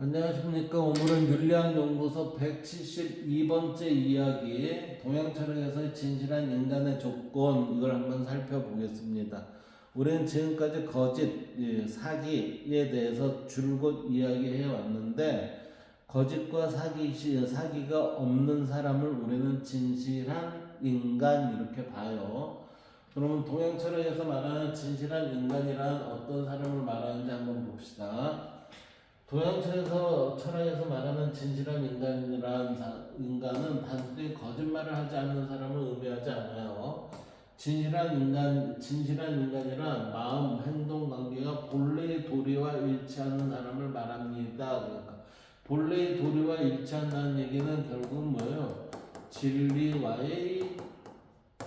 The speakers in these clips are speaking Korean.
안녕하십니까. 오늘은 윤리학연구소 172번째 이야기 동양철학에서의 진실한 인간의 조건, 이걸 한번 살펴보겠습니다. 우리는 지금까지 거짓, 사기에 대해서 줄곧 이야기해 왔는데, 거짓과 사기가 없는 사람을 우리는 진실한 인간 이렇게 봐요. 그러면 동양철학에서 말하는 진실한 인간이란 어떤 사람을 말하는지 한번 봅시다. 철학에서 말하는 진실한 인간은 단순히 거짓말을 하지 않는 사람을 의미하지 않아요. 진실한 인간이란 마음, 행동, 관계가 본래의 도리와 일치하는 사람을 말합니다. 그러니까 본래의 도리와 일치한다는 얘기는 결국은 뭐예요? 진리와의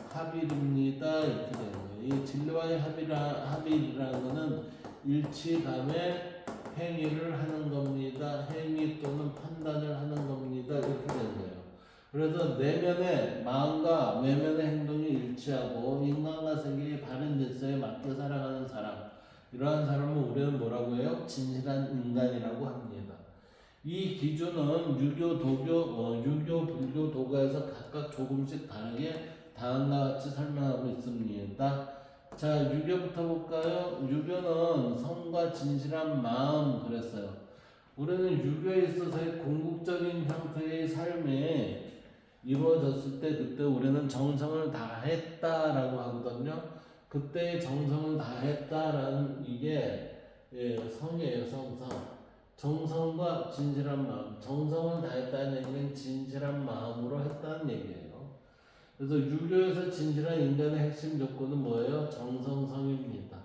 합일입니다. 이렇게 되는 거예요. 이 진리와의 합일이라는 것은 일치감에 행위를 하는 겁니다. 행위 또는 판단을 하는 겁니다. 이렇게 되는 거예요. 그래서 내면의 마음과 외면의 행동이 일치하고 인간과 세계의 바른 질서에 맞게 살아가는 사람, 이러한 사람은 우리는 뭐라고 해요? 진실한 인간이라고 합니다. 이 기준은 유교, 불교, 도가에서 각각 조금씩 다르게 다음과 같이 설명하고 있습니다. 자, 유교부터 볼까요? 유교는 성과 진실한 마음 그랬어요. 우리는 유교에 있어서의 궁극적인 형태의 삶이 이루어졌을 때 그때 우리는 정성을 다했다라고 하거든요. 그때 정성을 다했다라는 이게 성이에요, 성성. 정성과 진실한 마음. 정성을 다했다는 얘기는 진실한 마음으로 했다는 얘기예요. 그래서 유교에서 진실한 인간의 핵심 조건은 뭐예요? 정성성입니다.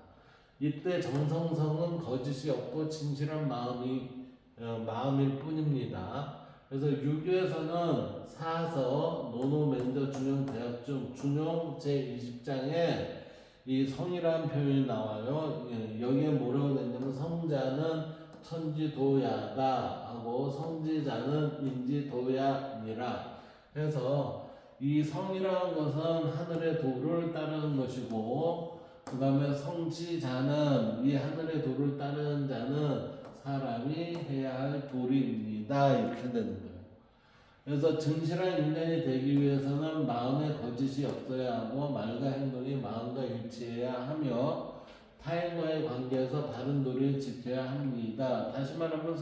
이때 정성성은 거짓이 없고 진실한 마음일 뿐입니다. 그래서 유교에서는 사서, 노노멘저, 준용, 대학중, 준용 제20장에 이 성이라는 표현이 나와요. 여기에 뭐라고 되냐면 성자는 천지도야다 하고 성지자는 인지도야니라 해서 이 성이라는 것은 하늘의 도를 따르는 것이고, 그 다음에 성지자는 이 하늘의 도를 따르는 자는 사람이 해야 할 도리입니다. 이렇게 되는 거예요. 그래서 진실한 인간이 되기 위해서는 마음에 거짓이 없어야 하고 말과 행동이 마음과 일치해야 하며 타인과의 관계에서 바른 도리를 지켜야 합니다. 다시 말하면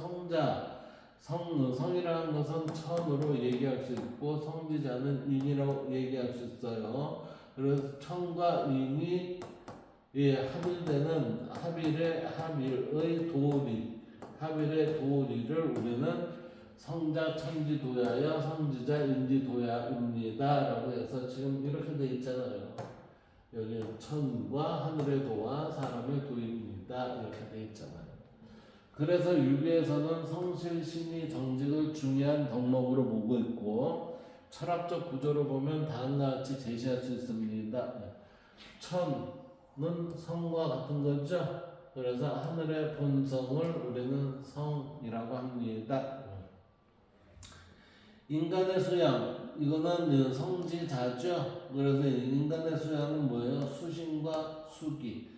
성이라는 것은 천으로 얘기할 수 있고 성지자는 인이라고 얘기할 수 있어요. 그래서 천과 인이 합일되는 합일의 도리를 우리는 성자 천지도야여 성지자 인지도야입니다 라고 해서 지금 이렇게 돼 있잖아요. 여기 천과 하늘의 도와 사람의 도입니다 이렇게 돼 있잖아요. 그래서 유교에서는 성실, 신의, 정직을 중요한 덕목으로 보고 있고, 철학적 구조로 보면 다음과 같이 제시할 수 있습니다. 천은 성과 같은 거죠. 그래서 하늘의 본성을 우리는 성이라고 합니다. 인간의 수양, 이거는 성지자죠. 그래서 인간의 수양은 뭐예요? 수신과 수기,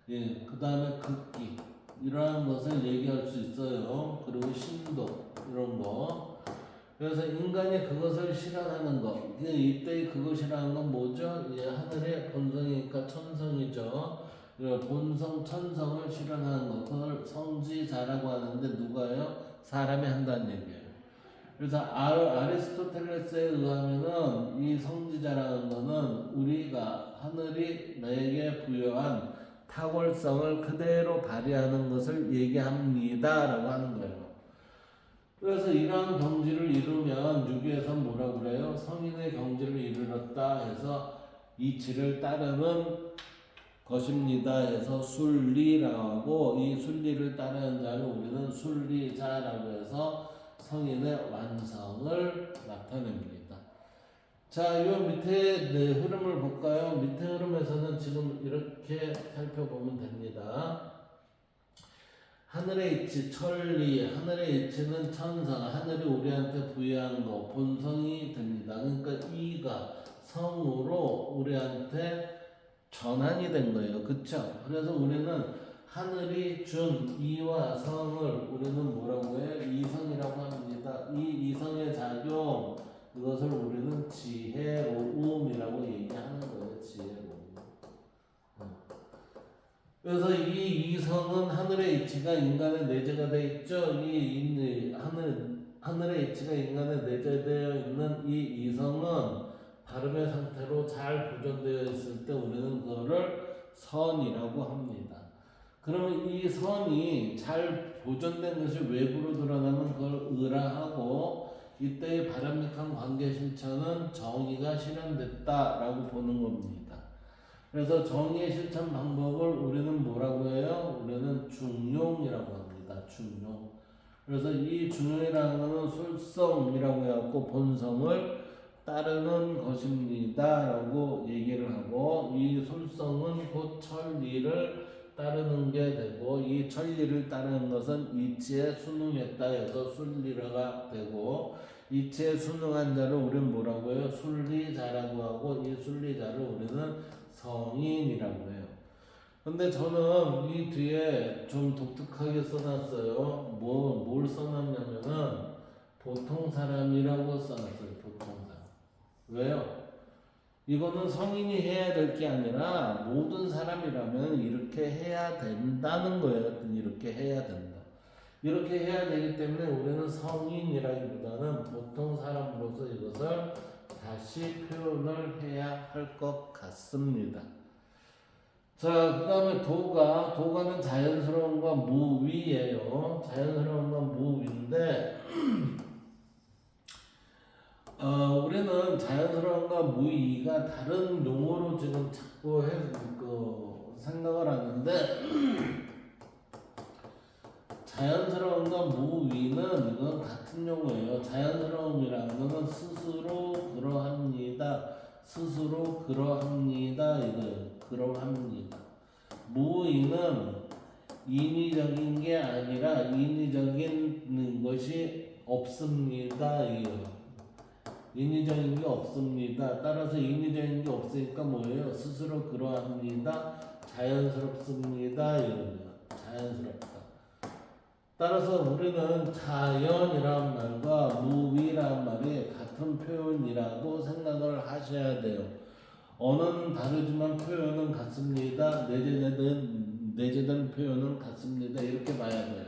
그 다음에 극기, 이러한 것을 얘기할 수 있어요. 그리고 신도, 이런 거. 그래서 인간이 그것을 실현하는 것. 이때 그것이라는 건 뭐죠? 하늘의 본성이니까 천성이죠. 본성, 천성을 실현하는 것. 그걸 성지자라고 하는데 누가요? 사람이 한다는 얘기예요. 그래서 아리스토텔레스에 의하면은 이 성지자라는 거는 우리가 하늘이 내게 부여한 탁월성을 그대로 발휘하는 것을 얘기합니다 라고 하는 거예요. 그래서 이러한 경지를 이루면 유교에서 뭐라고 그래요? 성인의 경지를 이르렀다 해서 이치를 따르는 것입니다 해서 순리라고 하고, 이 순리를 따르는 자를 우리는 순리자라고 해서 성인의 완성을 나타냅니다. 자, 요 밑에 흐름을 볼까요? 밑에 흐름에서는 지금 이렇게 살펴보면 됩니다. 하늘의 이치, 천리, 하늘의 이치는 천성, 하늘이 우리한테 부여한 거, 본성이 됩니다. 그러니까 이가 성으로 우리한테 전환이 된 거예요. 그쵸? 그래서 우리는 하늘이 준 이와 성을 우리는 뭐라고 해요? 이 내재가 되어 있죠. 하늘의 이치가 인간에 내재되어 있는 이 이성은 발음의 상태로 잘 보존되어 있을 때 우리는 그거를 선이라고 합니다. 그러면 이 선이 잘 보존된 것이 외부로 드러나면 그걸 의라하고 이때의 바람직한 관계 실천은 정의가 실현됐다라고 보는 겁니다. 그래서 정의의 실천 방법을 우리는 뭐라고 해요? 우리는 중용이라고 합니다. 중용. 그래서 이 중용이라는 것은 술성이라고 해갖고 본성을 따르는 것입니다 라고 얘기를 하고, 이 술성은 곧 천리를 따르는 게 되고, 이 천리를 따르는 것은 이치에 순응했다 해서 순리라가 되고, 이치에 순응한 자를 우리는 뭐라고 해요? 순리자라고 하고, 이 순리자를 우리는 성인이라고 해요. 근데 저는 이 뒤에 좀 독특하게 써놨어요. 뭘 써놨냐면은 보통 사람이라고 써놨어요. 보통 사람. 왜요? 이거는 성인이 해야 될 게 아니라 모든 사람이라면 이렇게 해야 된다는 거예요. 이렇게 해야 된다. 이렇게 해야 되기 때문에 우리는 성인이라기보다는 보통 사람으로서 이것을 다시 표현을 해야 할 것 같습니다. 자, 그 다음에 도가는 자연스러움과 무위예요. 자연스러움과 무위인데 우리는 자연스러움과 무위가 다른 용어로 지금 자꾸 생각을 하는데, 자연스러움과 무위는 이건 같은 용어예요. 자연스러움이라는 것은 스스로 그러합니다. 스스로 그러합니다. 이거예요. 그러합니다. 무위는 인위적인 게 아니라 인위적인 것이 없습니다. 이거예요. 인위적인 게 없습니다. 따라서 인위적인 게 없으니까 뭐예요? 스스로 그러합니다. 자연스럽습니다. 이겁니다. 자연스럽다. 따라서 우리는 자연이란 말과 무위란 말이 같은 표현이라고 생각을 하셔야 돼요. 언어는 다르지만 표현은 같습니다. 내재된 표현은 같습니다. 이렇게 봐야 돼요.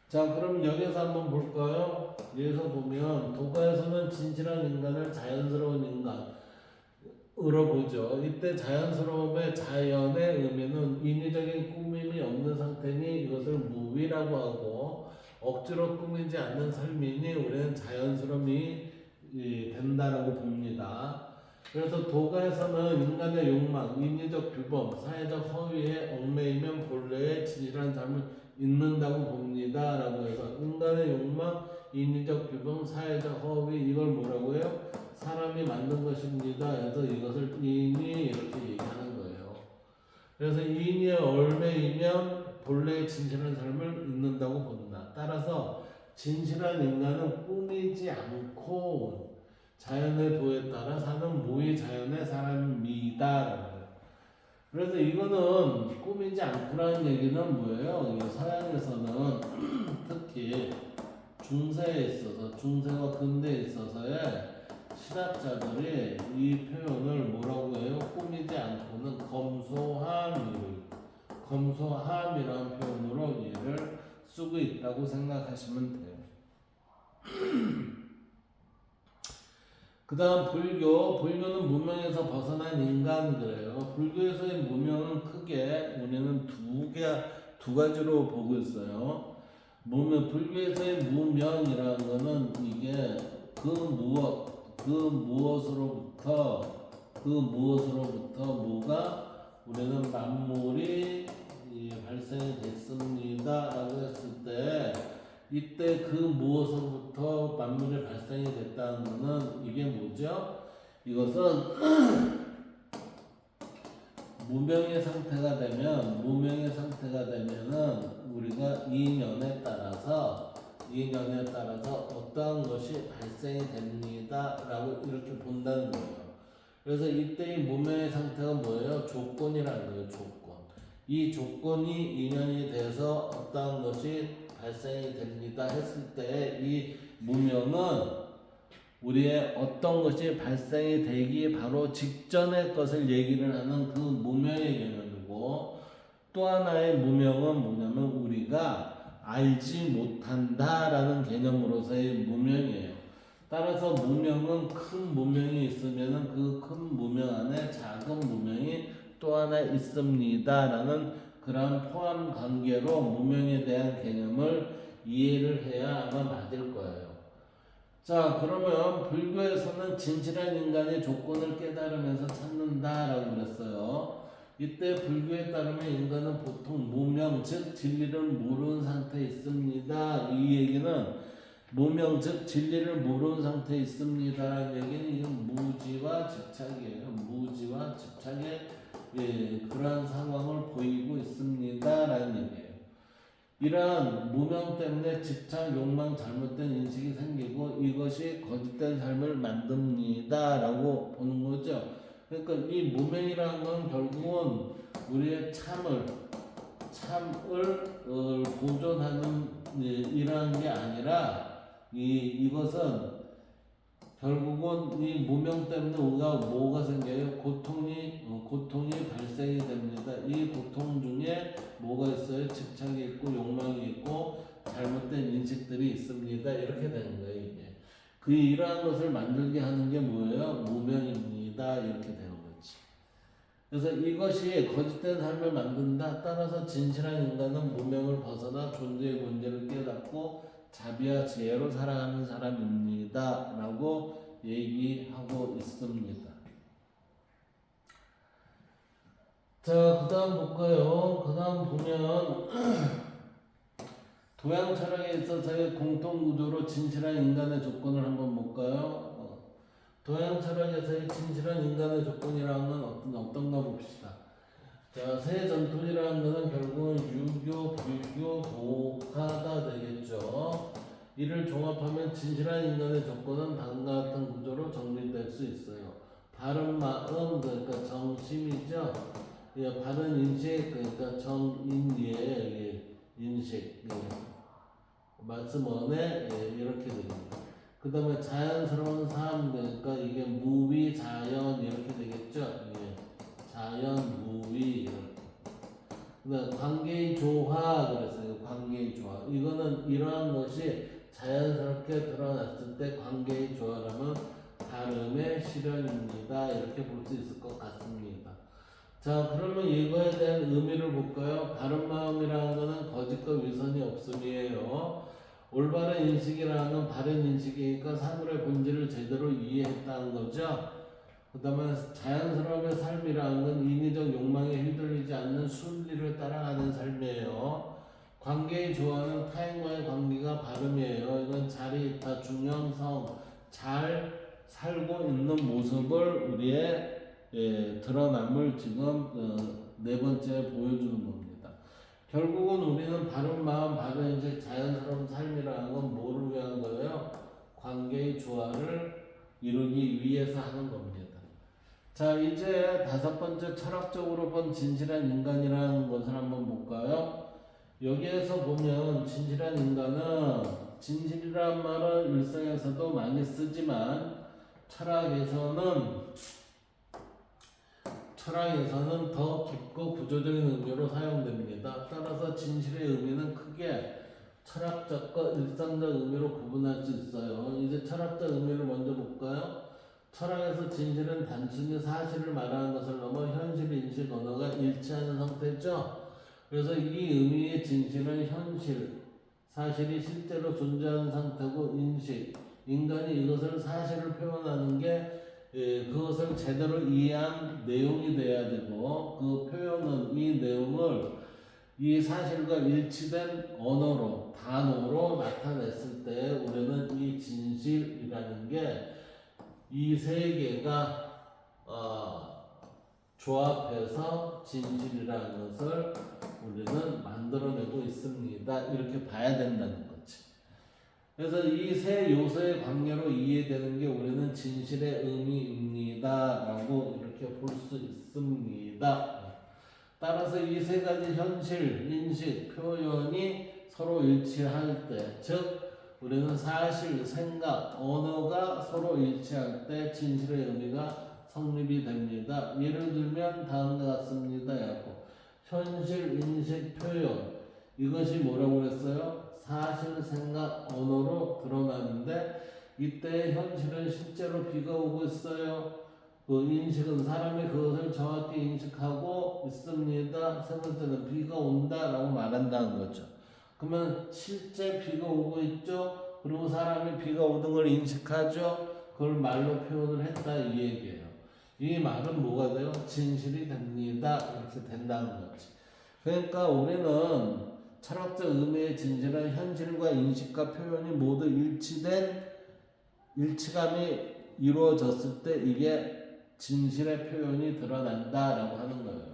자, 그럼 여기서 한번 볼까요? 여기서 보면 도가에서는 진실한 인간을 자연스러운 인간으로 보죠. 이때 자연스러움의 자연의 의미는 인위적인 꾸밈이 없는 상태니 이것을 무위라고 하고, 억지로 꾸미지 않는 삶이니 우리는 자연스러움이 된다라고 봅니다. 그래서 도가에서는 인간의 욕망, 인위적 규범, 사회적 허위에 얽매이면 본래의 진실한 삶을 잊는다고 봅니다 라고 해서, 인간의 욕망, 인위적 규범, 사회적 허위, 이걸 뭐라고 해요? 사람이 만든 것입니다. 그래서 이것을 인위 이렇게 얘기하는 거예요. 그래서 인위에 얽매이면 본래의 진실한 삶을 잊는다고 본다. 따라서 진실한 인간은 꾸미지 않고 자연의 도에 따라 사는 무의 자연의 사람입니다. 그래서 이거는 꾸미지 않고라는 얘기는 뭐예요? 서양에서는 특히 중세에 있어서, 중세와 근대에 있어서의 신학자들이 이 표현을 뭐라고 해요? 꾸미지 않고는 검소함이라는 표현으로 얘를 쓰고 있다고 생각하시면 돼요. 그 다음 불교는 무명에서 벗어난 인간들이에요. 불교에서의 무명은 크게 우리는 두 가지로 보고 있어요. 불교에서의 무명이라는 것은 이게 그 무엇으로부터 뭐가 우리는 만물이 발생이 됐습니다 라고 했을 때, 이때 그 무엇으로부터 만물이 발생이 됐다는 것은 이게 뭐죠? 이것은 무명의 상태가 되면은 우리가 이년에 따라서 어떠한 것이 발생이 됩니다 라고 이렇게 본다는 거예요. 그래서 이때의 무명의 상태가 뭐예요? 조건이라는 거예요. 조건. 이 조건이 인연이 돼서 어떠한 것이 발생이 됩니다 했을 때, 이 무명은 우리의 어떤 것이 발생이 되기 바로 직전의 것을 얘기를 하는 그 무명의 개념이고, 또 하나의 무명은 뭐냐면 우리가 알지 못한다라는 개념으로서의 무명이에요. 따라서 무명은 큰 무명이 있으면은 그 큰 무명 안에 작은 무명이 또 하나 있습니다라는 그런 포함 관계로 무명에 대한 개념을 이해를 해야 아마 맞을 거예요. 자, 그러면 불교에서는 진실한 인간의 조건을 깨달으면서 찾는다라고 그랬어요. 이때 불교에 따르면 인간은 보통 무명, 즉 진리를 모르는 상태에 있습니다. 이 얘기는 무명, 즉 진리를 모르는 상태에 있습니다라는 얘기는 이건 무지와 집착이에요. 무지와 집착의 그러한 상황을 보이고 있습니다라는 얘기예요. 이러한 무명 때문에 집착, 욕망, 잘못된 인식이 생기고 이것이 거짓된 삶을 만듭니다라고 보는 거죠. 그러니까 이 무명이라는 건 결국은 우리의 참을 보존하는 이러한 게 아니라 이것은 결국은 이 무명 때문에 우리가 뭐가 생겨요? 고통이 발생이 됩니다. 이 고통 중에 뭐가 있어요? 집착이 있고 욕망이 있고 잘못된 인식들이 있습니다. 이렇게 되는 거예요. 이게 이러한 것을 만들게 하는 게 뭐예요? 무명입니다. 이렇게 되는 거지. 그래서 이것이 거짓된 삶을 만든다. 따라서 진실한 인간은 무명을 벗어나 존재의 문제를 깨닫고 자비와 지혜로 살아가는 사람입니다. 라고 얘기하고 있습니다. 자, 그 다음 볼까요? 그 다음 보면 도양 철학에 있어서의 공통구조로 진실한 인간의 조건을 한번 볼까요? 도양 철학에서의 진실한 인간의 조건이라는 건 어떤가 봅시다. 자, 세 전통이라는 것은 결국은 유교, 불교, 도가가 되겠죠. 이를 종합하면 진실한 인간의 조건은 다음과 같은 구조로 정리될 수 있어요. 바른 마음, 그러니까 정심이죠. 예, 바른 인식, 그러니까 정인예, 인식. 말씀 원에 이렇게 됩니다. 그 다음에 자연스러운 삶, 그러니까 이게 무위, 자연 이렇게 되겠죠. 예. 자연, 무위 이렇게. 그다음 관계의 조화 그랬어요. 관계의 조화. 이거는 이러한 것이 자연스럽게 드러났을 때 관계의 조화라면 다름의 실현입니다. 이렇게 볼 수 있을 것 같습니다. 자, 그러면 이거에 대한 의미를 볼까요? 바른 마음이라는 것은 거짓과 위선이 없음이에요. 올바른 인식이라는 건 바른 인식이니까 사물의 본질을 제대로 이해했다는 거죠. 그 다음에 자연스러움의 삶이라는 건 인위적 욕망에 휘둘리지 않는 순리를 따라가는 삶이에요. 관계의 조화는 타인과의 관계가 바름이에요. 이건 자리이타, 중형성, 잘 살고 있는 모습을 우리의 드러남을 지금 네 번째 보여주는 겁니다. 결국은 우리는 바른 마음, 바른 인식, 자연스러운 삶이라는 건 뭐를 위한 거예요? 관계의 조화를 이루기 위해서 하는 겁니다. 자, 이제 다섯 번째 철학적으로 본 진실한 인간이라는 것을 한번 볼까요? 여기에서 보면 진실한 인간은 진실이란 말은 일상에서도 많이 쓰지만 철학에서는 더 깊고 구조적인 의미로 사용됩니다. 따라서 진실의 의미는 크게 철학적과 일상적 의미로 구분할 수 있어요. 이제 철학적 의미를 먼저 볼까요? 철학에서 진실은 단순히 사실을 말하는 것을 넘어 현실, 인식, 언어가 일치하는 상태죠. 그래서 이 의미의 진실은 현실, 사실이 실제로 존재하는 상태고 인식, 인간이 이것을 사실을 표현하는 게 그것을 제대로 이해한 내용이 돼야 되고 그 표현은 이 내용을 이 사실과 일치된 언어로, 단어로 나타냈을 때 우리는 이 진실이라는 게 이 세 개가 조합해서 진실이라는 것을 우리는 만들어내고 있습니다. 이렇게 봐야 된다는 거지. 그래서 이 세 요소의 관계로 이해되는 게 우리는 진실의 의미입니다. 라고 이렇게 볼 수 있습니다. 따라서 이 세 가지 현실, 인식, 표현이 서로 일치할 때, 즉 우리는 사실, 생각, 언어가 서로 일치할 때 진실의 의미가 성립이 됩니다. 예를 들면 다음과 같습니다. 현실, 인식, 표현 이것이 뭐라고 그랬어요? 사실, 생각, 언어로 드러나는데 이때 현실은 실제로 비가 오고 있어요. 그 인식은 사람이 그것을 정확히 인식하고 있습니다. 세 번째는 비가 온다라고 말한다는 거죠. 그러면 실제 비가 오고 있죠. 그리고 사람이 비가 오는 걸 인식하죠. 그걸 말로 표현을 했다 이 얘기예요. 이 말은 뭐가 돼요? 진실이 됩니다. 이렇게 된다는 거지. 그러니까 우리는 철학적 의미의 진실은 현실과 인식과 표현이 모두 일치감이 이루어졌을 때 이게 진실의 표현이 드러난다라고 하는 거예요.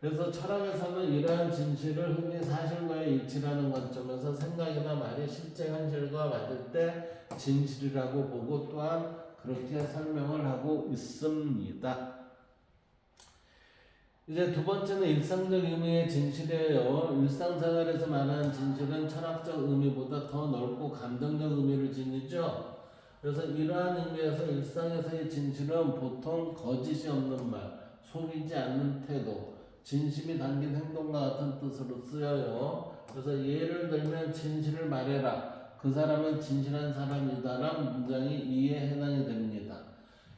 그래서 철학에서는 이러한 진실을 흔히 사실과의 일치라는 관점에서 생각이나 말이 실제 현실과 맞을 때 진실이라고 보고 또한 그렇게 설명을 하고 있습니다. 이제 두 번째는 일상적 의미의 진실이에요. 일상생활에서 말하는 진실은 철학적 의미보다 더 넓고 감정적 의미를 지니죠. 그래서 이러한 의미에서 일상에서의 진실은 보통 거짓이 없는 말, 속이지 않는 태도, 진심이 담긴 행동과 같은 뜻으로 쓰여요. 그래서 예를 들면 진실을 말해라. 그 사람은 진실한 사람이다라는 문장이 이에 해당이 됩니다.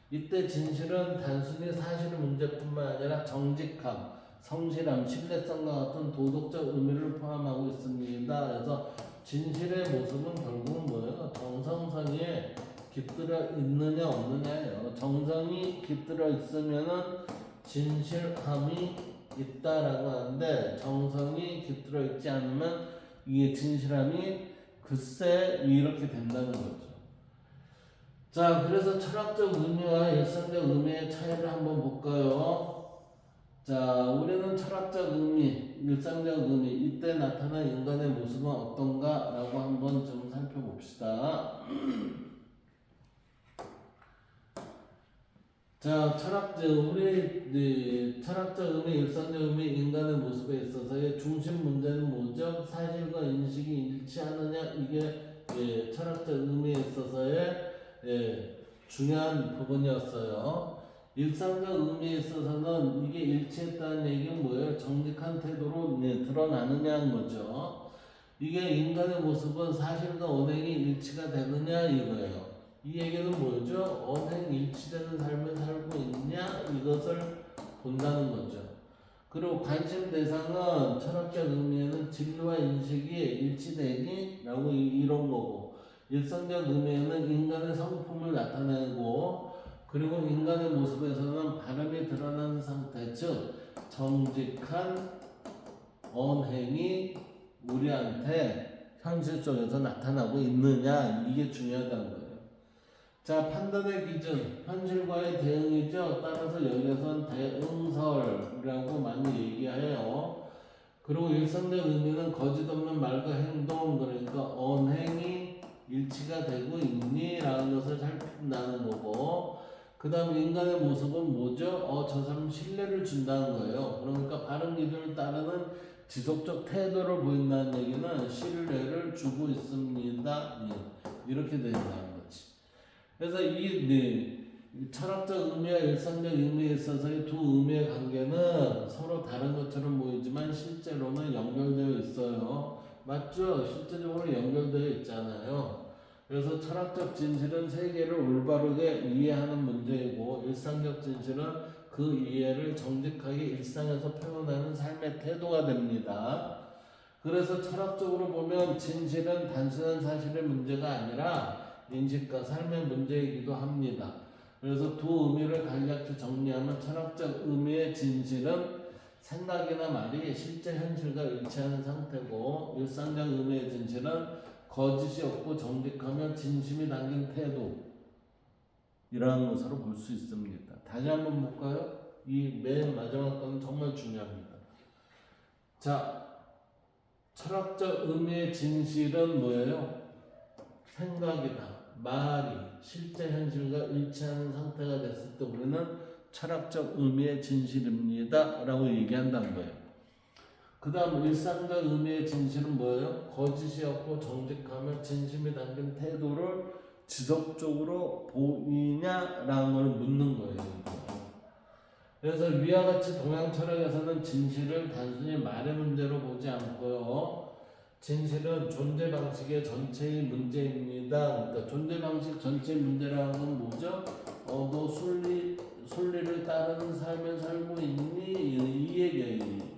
이때 진실은 단순히 사실 문제뿐만 아니라 정직함, 성실함, 신뢰성과 같은 도덕적 의미를 포함하고 있습니다. 그래서 진실의 모습은 결국은 뭐예요? 정성성에 깃들어 있느냐 없느냐예요. 정성이 깃들어 있으면은 진실함이 있다라고 하는데 정성이 깃들어 있지 않으면 이게 진실함이 글쎄 이렇게 된다는 거죠. 자, 그래서 철학적 의미와 일상적 의미의 차이를 한번 볼까요? 자, 우리는 철학적 의미, 일상적 의미, 이때 나타난 인간의 모습은 어떤가? 라고 한번 좀 살펴봅시다. 자, 철학적 의미, 일상적 의미, 인간의 모습에 있어서의 중심 문제는 뭐죠? 사실과 인식이 일치하느냐? 이게 철학적 의미에 있어서의 중요한 부분이었어요. 일상적 의미에 있어서는 이게 일치했다는 얘기는 뭐예요? 정직한 태도로 드러나느냐는 거죠. 이게 인간의 모습은 사실과 언행이 일치가 되느냐 이거예요. 이 얘기는 뭐죠? 언행 일치되는 삶을 살고 있냐 이것을 본다는 거죠. 그리고 관심 대상은 철학적 의미에는 진리와 인식이 일치되기 라고 이런 거고 일상적 의미에는 인간의 성품을 나타내고 그리고 인간의 모습에서는 발음이 드러나는 상태 즉 정직한 언행이 우리한테 현실 속에서 나타나고 있느냐 이게 중요하다는 거예요. 자, 판단의 기준, 현실과의 대응이죠. 따라서 여기서는 대응설이라고 많이 얘기해요. 그리고 일상적 의미는 거짓 없는 말과 행동, 그러니까 언행이 일치가 되고 있니? 라는 것을 살핀다는 거고, 그 다음 인간의 모습은 뭐죠? 저 사람 신뢰를 준다는 거예요. 그러니까 바른 기준을 따르는 지속적 태도를 보인다는 얘기는 신뢰를 주고 있습니다. 이렇게 된다는 거지. 그래서 이 철학적 의미와 일상적 의미에 있어서의 두 의미의 관계는 서로 다른 것처럼 보이지만 실제로는 연결되어 있어요. 맞죠? 실제적으로 연결되어 있잖아요. 그래서 철학적 진실은 세계를 올바르게 이해하는 문제이고 일상적 진실은 그 이해를 정직하게 일상에서 표현하는 삶의 태도가 됩니다. 그래서 철학적으로 보면 진실은 단순한 사실의 문제가 아니라 인식과 삶의 문제이기도 합니다. 그래서 두 의미를 간략히 정리하면 철학적 의미의 진실은 생각이나 말이 실제 현실과 일치하는 상태고 일상적 의미의 진실은 거짓이 없고 정직하며 진심이 담긴 태도 이러한 것으로 볼 수 있습니다. 다시 한번 볼까요? 이 맨 마지막 건 정말 중요합니다. 자, 철학적 의미의 진실은 뭐예요? 생각이다. 말이 실제 현실과 일치하는 상태가 됐을 때 우리는 철학적 의미의 진실입니다. 라고 얘기한다는 거예요. 그 다음 일상적 의미의 진실은 뭐예요? 거짓이 없고 정직하며 진심이 담긴 태도를 지속적으로 보이냐라는 걸 묻는 거예요. 그래서 위와 같이 동양 철학에서는 진실을 단순히 말의 문제로 보지 않고요. 진실은 존재 방식의 전체의 문제입니다. 그러니까 존재 방식 전체의 문제라는 건 뭐죠? 너 순리를 따르는 삶을 살고 있니? 이 얘기예요.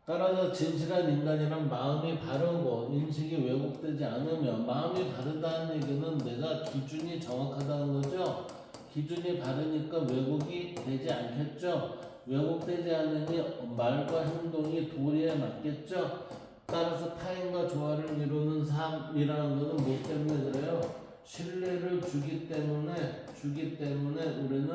따라서 진실한 인간이란 마음이 바르고 인식이 왜곡되지 않으며, 마음이 바르다는 얘기는 내가 기준이 정확하다는 거죠. 기준이 바르니까 왜곡이 되지 않겠죠. 왜곡되지 않으니 말과 행동이 도리에 맞겠죠. 따라서 타인과 조화를 이루는 삶이라는 것은 뭐 때문에 그래요? 신뢰를 주기 때문에 우리는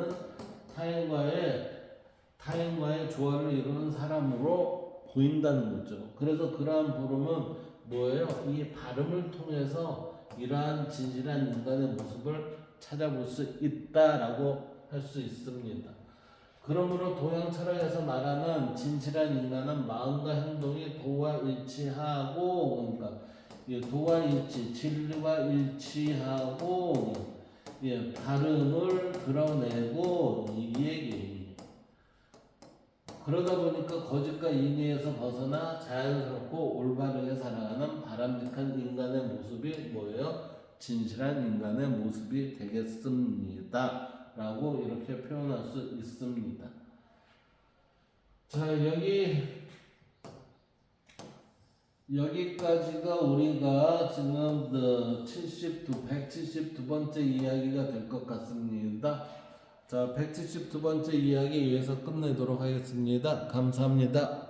타인과의 조화를 이루는 사람으로 보인다는 거죠. 그래서 그러한 부름은 뭐예요? 이 발음을 통해서 이러한 진실한 인간의 모습을 찾아볼 수 있다라고 할 수 있습니다. 그러므로 동양 철학에서 말하는 진실한 인간은 마음과 행동이 도와 일치하고, 그러니까 도와 일치, 진리와 일치하고, 발음을 드러내고 이 얘기예요. 그러다 보니까 거짓과 인위에서 벗어나 자연스럽고 올바르게 살아가는 바람직한 인간의 모습이 뭐예요? 진실한 인간의 모습이 되겠습니다. 라고 이렇게 표현할 수 있습니다. 자, 여기까지가 우리가 지금 172번째 이야기가 될 것 같습니다. 자, 172번째 이야기 여기서 끝내도록 하겠습니다. 감사합니다.